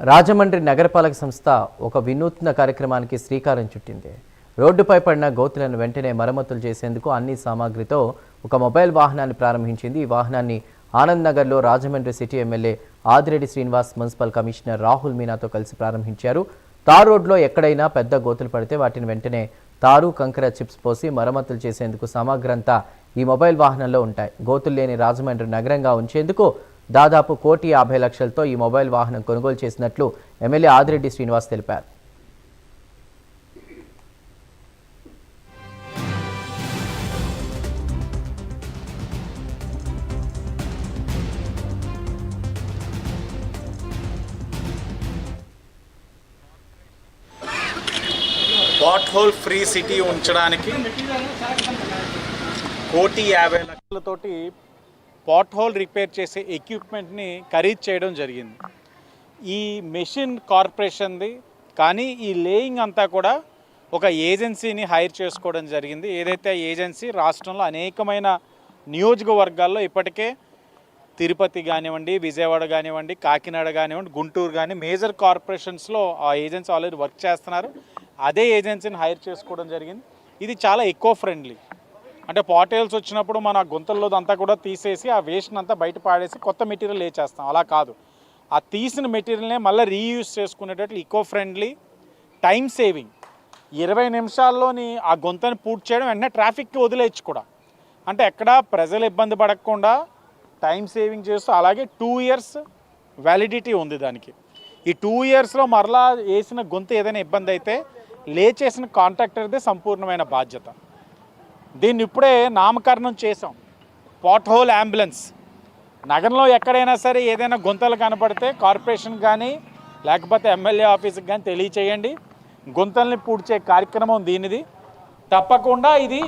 రాజమండ్రి నగరపాలక సంస్థ ఒక వినూత్న కార్యక్రమానికి శ్రీకారం చుట్టింది. రోడ్డుపై పడిన గోతులను వెంటనే మరమ్మతులు చేసేందుకు అన్ని సామాగ్రితో ఒక మొబైల్ వాహనాన్ని ప్రారంభించింది. ఈ వాహనాన్ని ఆనంద్ నగర్లో Rajahmundry city MLA Adireddy Srinivas, municipal commissioner Rahul మీనాతో కలిసి ప్రారంభించారు. తార్ రోడ్లో ఎక్కడైనా పెద్ద గోతులు పడితే వాటిని వెంటనే తారు, కంకర చిప్స్ పోసి మరమ్మతులు చేసేందుకు సామాగ్రంతా ఈ మొబైల్ వాహనంలో ఉంటాయి. గోతులు లేని రాజమండ్రి నగరంగా ఉంచేందుకు దాదాపు 1,50,00,000తో ఈ మొబైల్ వాహనం కొనుగోలు చేసినట్లు ఎమ్మెల్యే ఆదిరెడ్డి శ్రీనివాస్ తెలిపారు. పాట్ హోల్ ఫ్రీ సిటీ ఉంచడానికి 1,50,00,000తోటి పాట్ హోల్ రిపేర్ చేసే ఎక్విప్మెంట్ని ఖరీదు చేయడం జరిగింది. ఈ మెషిన్ కార్పొరేషన్ది, కానీ ఈ లేయింగ్ అంతా కూడా ఒక ఏజెన్సీని హైర్ చేసుకోవడం జరిగింది. ఏదైతే ఏజెన్సీ రాష్ట్రంలో అనేకమైన నియోజకవర్గాల్లో ఇప్పటికే తిరుపతి కానివ్వండి, విజయవాడ కానివ్వండి, కాకినాడ కానివ్వండి, గుంటూరు కానీ మేజర్ కార్పొరేషన్స్లో ఆ ఏజెన్సీ ఆల్రెడీ వర్క్ చేస్తున్నారు. అదే ఏజెన్సీని హైర్ చేసుకోవడం జరిగింది. ఇది చాలా ఎకో ఫ్రెండ్లీ. అంటే పాటేల్స్ వచ్చినప్పుడు మన గుంతల్లో అంతా కూడా తీసేసి ఆ వేస్ట్ని అంతా బయట పాడేసి కొత్త మెటీరియల్ వేసేస్తాం. అలా కాదు, ఆ తీసిన మెటీరియల్నే మళ్ళీ రీయూజ్ చేసుకునేటట్లు ఈకో ఫ్రెండ్లీ, టైం సేవింగ్. 20 నిమిషాల్లోని ఆ గుంతని పూర్తి చేయడం, వెంటనే ట్రాఫిక్కి వదిలేయచ్చు కూడా. అంటే ఎక్కడా ప్రజలు ఇబ్బంది పడకుండా టైం సేవింగ్ చేస్తూ, అలాగే 2 ఇయర్స్ వ్యాలిడిటీ ఉంది దానికి. ఈ 2 ఇయర్స్లో మరలా వేసిన గుంత ఏదైనా ఇబ్బంది అయితే లేచేసిన కాంట్రాక్టర్దే సంపూర్ణమైన బాధ్యత. దీన్ని ఇప్పుడే నామకరణం చేసాం, పాట్ హోల్ అంబులెన్స్. నగరంలో ఎక్కడైనా సరే ఏదైనా గుంతలు కనపడితే కార్పొరేషన్ కానీ లేకపోతే ఎమ్మెల్యే ఆఫీస్కి కానీ తెలియచేయండి. గుంతల్ని పూడ్చే కార్యక్రమం దీనిది. తప్పకుండా ఇది